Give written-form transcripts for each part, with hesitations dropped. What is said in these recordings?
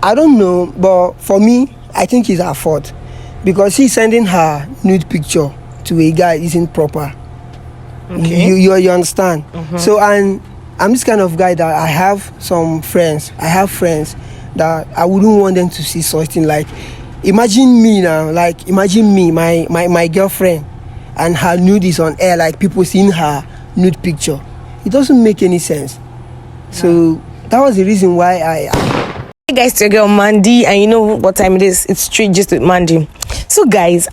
I don't know, but for me, I think it's her fault because she's sending her nude picture to a guy isn't proper. Okay. You understand? So, and I'm this kind of guy that I have some friends. I have friends that I wouldn't want them to see such thing. Like, imagine me now. Like, imagine me, my girlfriend, and her nude is on air. Like, people seeing her nude picture. It doesn't make any sense. So that was the reason why Hey guys, it's your girl Mandy, and you know what time it is. It's Street Gist with Mandy. So guys,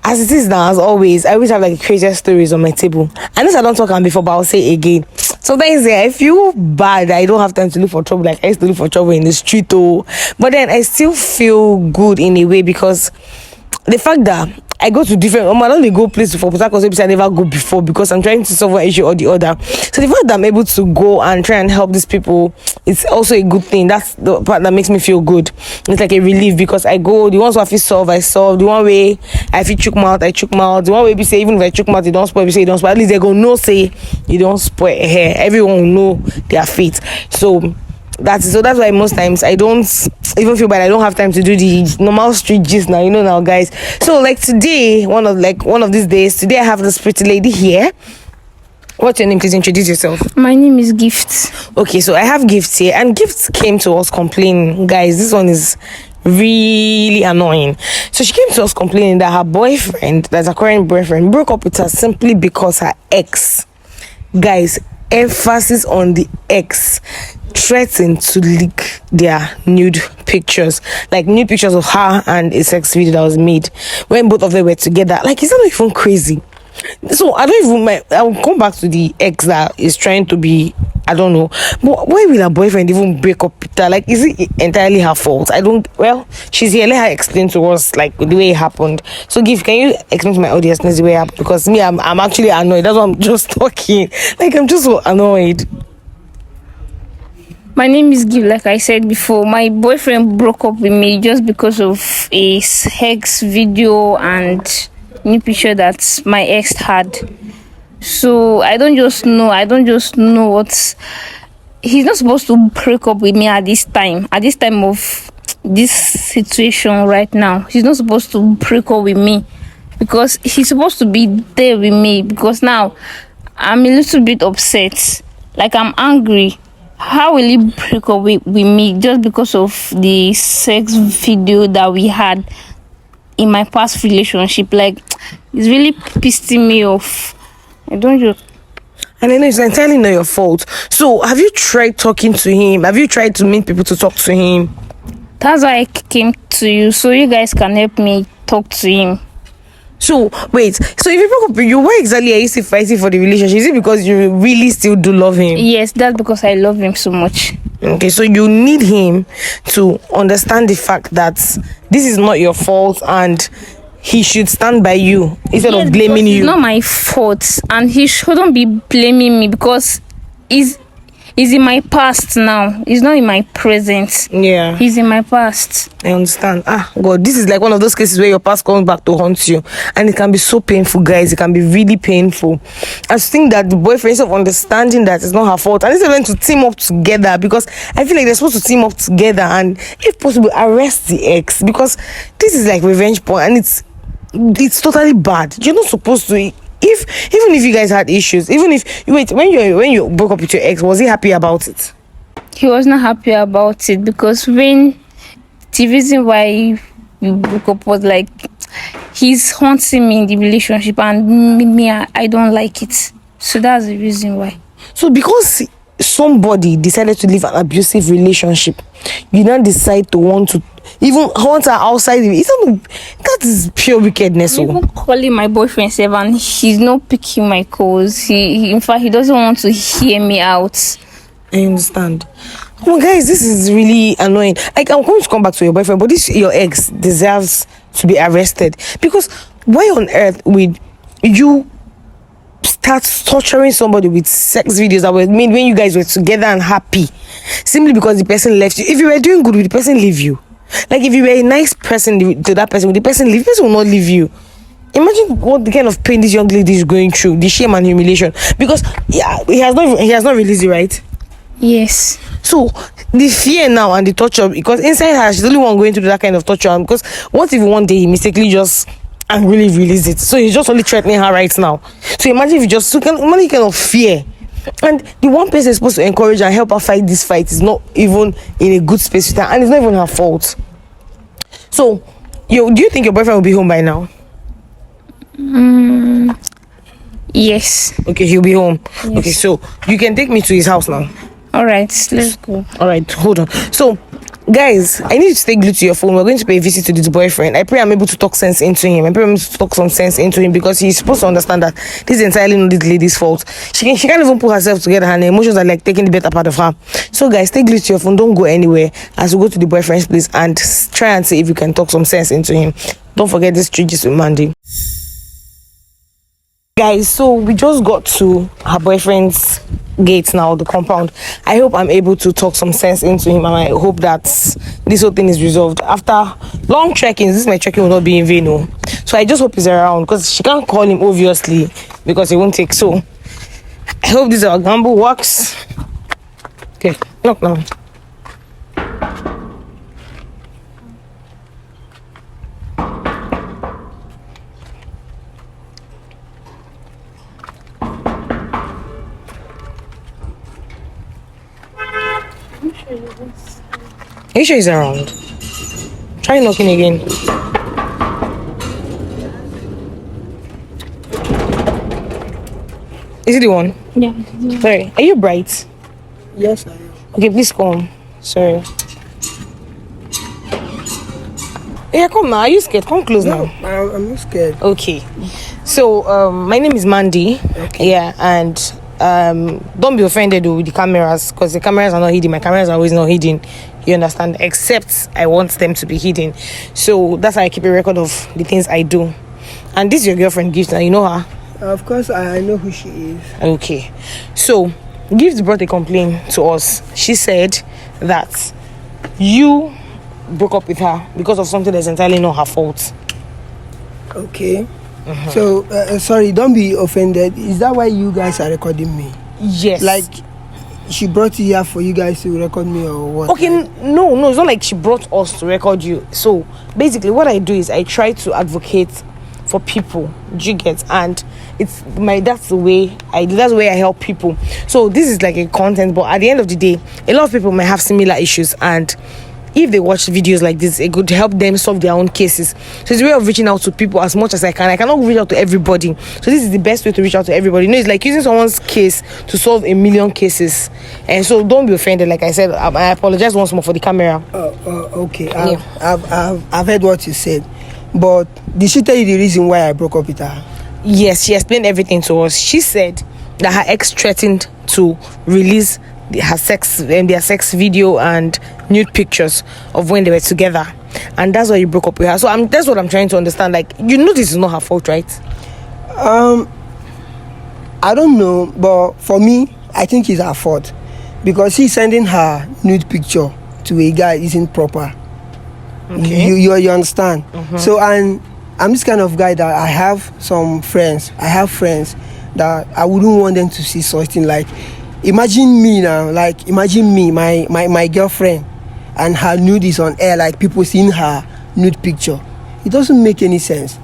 as it is now, as always, I always have like craziest stories on my table. I know I don't talk on before, but I'll say it again. Sometimes I feel bad. I don't have time to look for trouble. Like I used to look for trouble in the street, but then I still feel good in a way because the fact that I go to different, I don't go places for because I never go before because I'm trying to solve one issue or the other. So the fact that I'm able to go and try and help these people, it's also a good thing. That's the part that makes me feel good. It's like a relief because I go, the ones who I feel solve, I solve. The one way I feel chook mouth, I chook mouth. The one way we say even if I chook mouth, you don't spoil, we say you don't spoil. At least they go no say you don't spoil hair. Everyone will know their fate. So that's why most times I don't even feel bad. I don't have time to do the normal street gist now, now guys. So like today, one of these days, today I have this pretty lady here. What's your name? Please introduce yourself. My name is Gift. Okay, so I have Gifts here, and Gifts came to us complaining, guys. This one is really annoying. So she came to us complaining that her boyfriend, that's her current boyfriend, broke up with her simply because her ex, guys, emphasis on the ex, threatened to leak their nude pictures, like nude pictures of her and a sex video that was made when both of them were together. Like, is that not even crazy? So I'll come back to the ex that is trying to be, I don't know, but why will her boyfriend even break up with her? Like, is it entirely her fault? She's here, let her explain to us like the way it happened. So Gift, can you explain to my audience the way it happened? Because me, I'm actually annoyed. That's why I'm just talking. Like, I'm just so annoyed. My name is Gift. Like I said before, my boyfriend broke up with me just because of a sex video and new picture that my ex had. So I don't just know what he's not supposed to break up with me at this time of this situation right now. He's not supposed to break up with me because he's supposed to be there with me, because now I'm a little bit upset. Like, I'm angry. How will he break up with me just because of the sex video that we had in my past relationship? Like, it's really pissing me off. And I know it's entirely not your fault. So have you tried talking to him? Have you tried to meet people to talk to him? That's why I came to you, so you guys can help me talk to him. So wait, so if you broke up with you, why exactly are you still fighting for the relationship? Is it because you really still do love him? Yes, that's because I love him so much. Okay, so you need him to understand the fact that this is not your fault and he should stand by you instead of blaming you. It's not my fault, and he shouldn't be blaming me because he's in my past now. He's not in my present. Yeah, he's in my past. I understand. God, this is like one of those cases where your past comes back to haunt you, and it can be so painful, guys. It can be really painful. I think that the boyfriend, instead of understanding that it's not her fault, and instead of them to team up together, because I feel like they're supposed to team up together and, if possible, arrest the ex, because this is like revenge porn, and it's totally bad. You're not supposed to. Even if you guys had issues, even if when you broke up with your ex, was he happy about it? He was not happy about it because the reason why we broke up was like he's haunting me in the relationship, and me, I don't like it. So that's the reason why. So because somebody decided to live an abusive relationship, you now decide to want to even haunt her outside. That is pure wickedness. I'm even calling my boyfriend, and he's not picking my calls. He in fact, he doesn't want to hear me out. I understand. Oh, guys, this is really annoying. Like, I'm going to come back to your boyfriend, but your ex deserves to be arrested, because why on earth would you start torturing somebody with sex videos that were made when you guys were together and happy, simply because the person left you? If you were doing good, would the person leave you? Like, if you were a nice person to that person, would the person leave? The person will not leave you. Imagine what the kind of pain this young lady is going through, the shame and humiliation, because he has not released it, right? Yes. So the fear now and the torture, because inside her she's the only one going to do that kind of torture. And because what if one day he mistakenly just and really release it? So he's just only threatening her right now. So imagine if you just imagine kind of fear. And the one person supposed to encourage and help her fight this fight is not even in a good space with her, and it's not even her fault. So do you think your boyfriend will be home by now? Yes. Okay, he'll be home. Yes. Okay, so you can take me to his house now. All right, let's go. All right, hold on. So guys, I need you to stay glued to your phone. We're going to pay a visit to this boyfriend. I pray I'm able to talk sense into him. I pray I'm able to talk some sense into him, because he's supposed to understand that this is entirely not this lady's fault. She can't even pull herself together, and her emotions are like taking the better part of her. So guys, stay glued to your phone. Don't go anywhere as we go to the boyfriend's place and try and see if you can talk some sense into him. Don't forget this treat with Mandy. Guys, so we just got to her boyfriend's gate now, the compound. I hope I'm able to talk some sense into him, and I hope that this whole thing is resolved. After long check-ins, this my checking will not be in vain. No. So I just hope he's around, because she can't call him obviously because he won't take. So I hope this our gamble works. Okay, knock now. Are you sure he's around? Try knocking again. Is it the one? Yeah. Sorry, are you bright? Yes, I am. Okay, please come. Sorry. Yeah, come now. Are you scared? Come close No, now. I'm not scared. Okay. So, my name is Mandy. Okay. Yeah, and don't be offended with the cameras, because the cameras are not hidden. My cameras are always not hidden. You understand? Except I want them to be hidden. So that's how I keep a record of the things I do. And this is your girlfriend, Gift. Now you know her. Of course, I know who she is. Okay. So Gift brought a complaint to us. She said that you broke up with her because of something that's entirely not her fault. Okay. So, sorry, don't be offended. Is that why you guys are recording me? Yes. Like, she brought you here for you guys to record me or what? Okay, no, it's not like she brought us to record you. So basically what I do is I try to advocate for people. Do you get? And that's the way I help people. So this is like a content, but at the end of the day, a lot of people might have similar issues, and if they watch videos like this, it could help them solve their own cases. So it's a way of reaching out to people as much as I can. I cannot reach out to everybody, so this is the best way to reach out to everybody. You know, it's like using someone's case to solve a million cases. And so don't be offended. Like I said, I apologize once more for the camera. Okay. I've heard what you said, but did she tell you the reason why I broke up with her? Yes, she explained everything to us. She said that her ex threatened to release their sex video and nude pictures of when they were together, and that's why you broke up with her. So that's what I'm trying to understand. Like, you know, this is not her fault, right? I don't know, but for me, I think it's her fault, because she's sending her nude picture to a guy isn't proper. Okay. You understand? So, and I'm this kind of guy that I have some friends. I have friends that I wouldn't want them to see such thing. Like, imagine me now. Like, imagine me, my girlfriend, and her nude is on air. Like, people seeing her nude picture. It doesn't make any sense.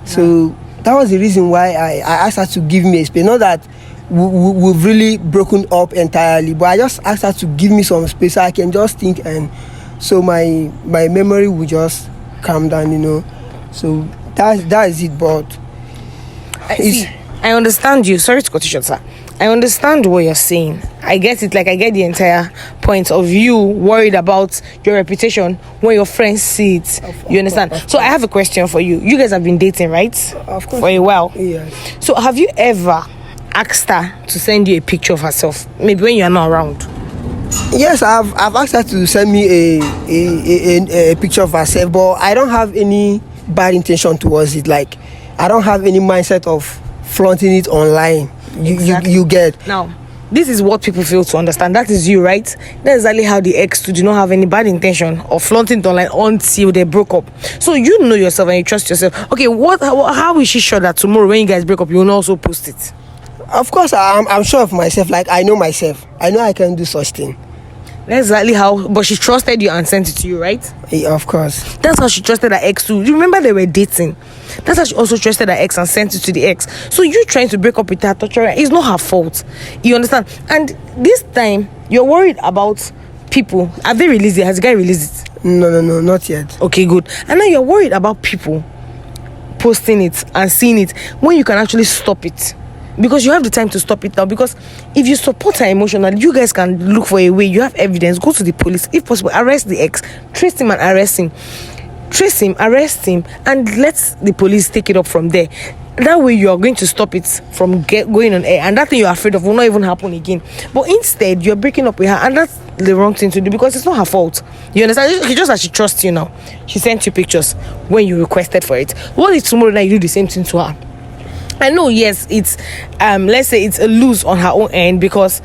So that was the reason why I asked her to give me a space. Not that we've really broken up entirely, but I just asked her to give me some space so I can just think, and so my memory will just calm down, you know. So that is it. But I understand you. Sorry to cut you short, sir. I understand what you're saying. I get it. Like, I get the entire point of you worried about your reputation when your friends see it. You understand? So I have a question for you. You guys have been dating, right? Of course. For a while. Yes. So have you ever asked her to send you a picture of herself, maybe when you're not around? Yes, I've asked her to send me a picture of herself, but I don't have any bad intention towards it. Like, I don't have any mindset of flaunting it online. You get. Now, this is what people fail to understand. That is you, right? That's exactly how the ex do not have any bad intention of flaunting it online until they broke up. So you know yourself and you trust yourself. Okay, how is she sure that tomorrow when you guys break up, you will not also post it? Of course, I'm sure of myself. Like, I know myself. I know I can do such thing. That's exactly how. But she trusted you and sent it to you, right? Yeah, of course. That's how she trusted her ex too. You remember they were dating. That's how she also trusted her ex and sent it to the ex. So you trying to break up with her, torture her, it's not her fault. You understand? And this time you're worried about people. Have they released it? Has the guy released it? No, not yet. Okay, good. And now you're worried about people posting it and seeing it when you can actually stop it. Because you have the time to stop it now. Because if you support her emotionally, you guys can look for a way. You have evidence. Go to the police. If possible, arrest the ex. Trace him and arrest him. Trace him, arrest him, and let the police take it up from there. That way you are going to stop it from going on air. And that thing you're afraid of will not even happen again. But instead, you're breaking up with her. And that's the wrong thing to do because it's not her fault. You understand? It's just that she trusts you now. She sent you pictures when you requested for it. What if tomorrow night you do the same thing to her? I know, yes, it's let's say it's a lose on her own end because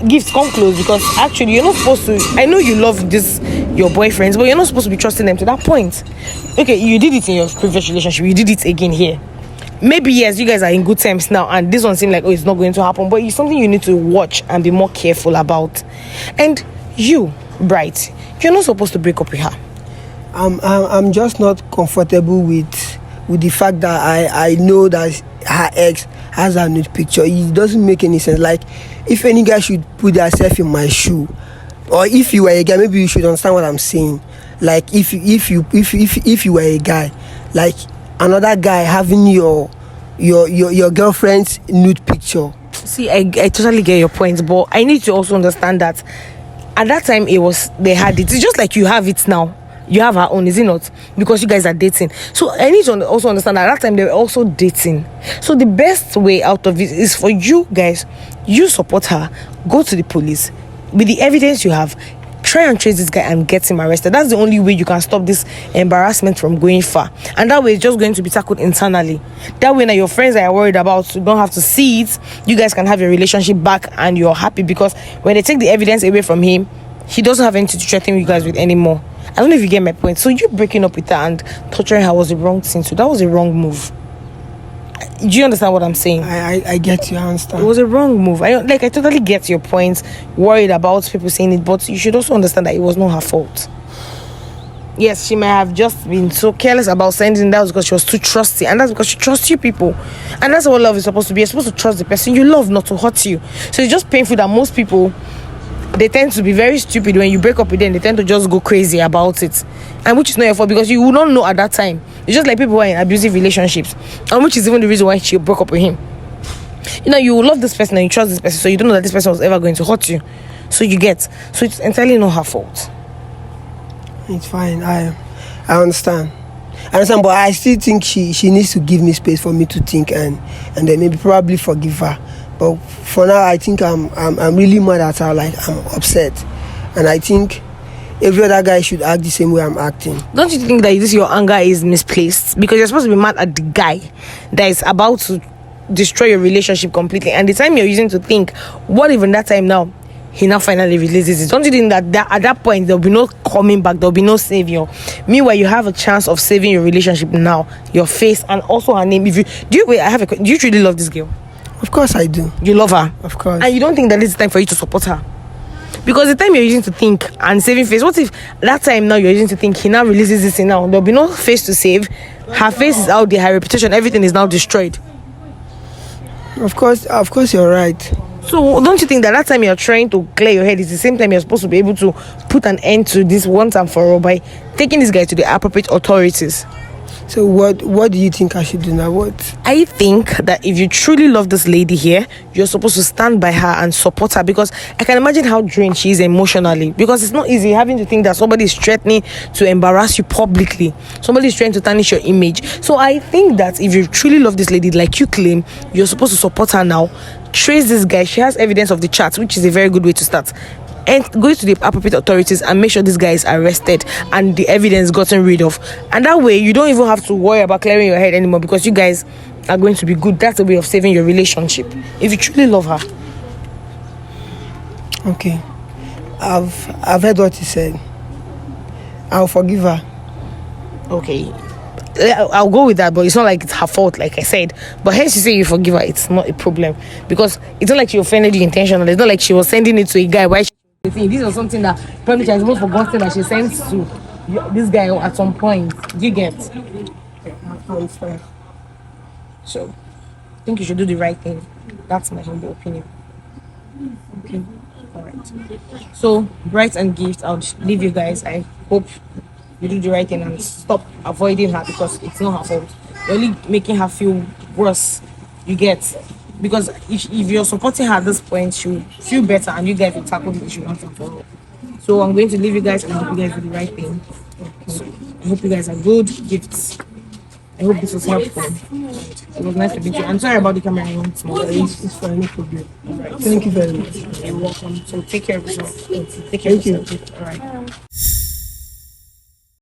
gifts come close, because actually you're not supposed to. I know you love your boyfriends, but you're not supposed to be trusting them to that point. Okay, you did it in your previous relationship, you did it again here. Maybe yes, you guys are in good terms now, and this one seems like it's not going to happen, but it's something you need to watch and be more careful about. And you, Bright, you're not supposed to break up with her. I'm just not comfortable with the fact that I know that her ex has a nude picture. It doesn't make any sense. Like, if any guy should put themselves in my shoe, or if you were a guy, maybe you should understand what I'm saying. Like, if you were a guy, like another guy having your girlfriend's nude picture. See, I totally get your point, but I need to also understand that at that time they had it. It's just like you have it now. You have her own, is it not? Because you guys are dating. So I need to also understand that at that time they were also dating. So the best way out of it is for you guys, you support her, go to the police with the evidence you have, try and trace this guy and get him arrested. That's the only way you can stop this embarrassment from going far. And that way it's just going to be tackled internally. That way now your friends that are worried about, you don't have to see it. You guys can have your relationship back and you're happy, because when they take the evidence away from him, he doesn't have anything to threaten you guys with anymore. I don't know if you get my point. So you breaking up with her and torturing her was the wrong thing. So that was a wrong move. Do you understand what I'm saying? I get you. I understand. It was a wrong move. I totally get your point. Worried about people saying it, but you should also understand that it was not her fault. Yes, she might have just been so careless about sending that because she was too trusty, and that's because she trusts you people. And that's what love is supposed to be. You're supposed to trust the person you love, not to hurt you. So it's just painful that most people, they tend to be very stupid when you break up with them. They tend to just go crazy about it, and which is not your fault, because you will not know at that time. It's just like people who are in abusive relationships, and which is even the reason why she broke up with him. You know, you love this person and you trust this person, so you don't know that this person was ever going to hurt you. So it's entirely not her fault. It's fine. I understand. But I still think she needs to give me space for me to think and then maybe probably forgive her. But for now, I think I'm really mad at her. Like, I'm upset, and I think every other guy should act the same way I'm acting. Don't you think that your anger is misplaced? Because you're supposed to be mad at the guy that is about to destroy your relationship completely, and the time you're using to think, what if in that time now he now finally releases it? Don't you think that at that point there'll be no coming back, there'll be no savior? Meanwhile, you have a chance of saving your relationship now, your face, and also her name. Do you truly love this girl? Of course I do. You love her? Of course. And you don't think that this is time for you to support her? Because the time you're using to think and saving face, what if that time now you're using to think, he now releases this thing now, there'll be no face to save, her face is out there, her reputation, everything is now destroyed. Of course you're right. So don't you think that time you're trying to clear your head is the same time you're supposed to be able to put an end to this once and for all by taking this guy to the appropriate authorities? So what do you think I should do now? What? I think that if you truly love this lady here, you're supposed to stand by her and support her, because I can imagine how drained she is emotionally, because it's not easy having to think that somebody is threatening to embarrass you publicly. Somebody is trying to tarnish your image. So I think that if you truly love this lady like you claim, you're supposed to support her now. Trace this guy. She has evidence of the chat, which is a very good way to start. And go to the appropriate authorities and make sure this guy is arrested and the evidence gotten rid of. And that way you don't even have to worry about clearing your head anymore, because you guys are going to be good. That's a way of saving your relationship if you truly love her. Okay, I've heard what you said. I'll forgive her. Okay, I'll go with that, but it's not like it's her fault, like I said. But hence you say you forgive her, it's not a problem, because it's not like she offended you intentionally. It's not like she was sending it to a guy. Why thing. This was something that probably she has even forgotten that she sent to this guy at some point. Do you get? So I think you should do the right thing. That's my humble opinion. Okay. Alright. So bright and gift, I'll leave you guys. I hope you do the right thing and stop avoiding her because it's not her fault. You're only making her feel worse. You get, because if you're supporting her at this point, she'll feel better and you guys will tackle the issue once and for all. So I'm going to leave you guys and I hope you guys do the right thing. So I hope you guys are good gifts. I hope this was helpful. It was nice to meet you. I'm sorry about the camera once more. It's fine, no problem. Thank you very much. You're welcome. So take care of yourself. Take care of yourself. All right.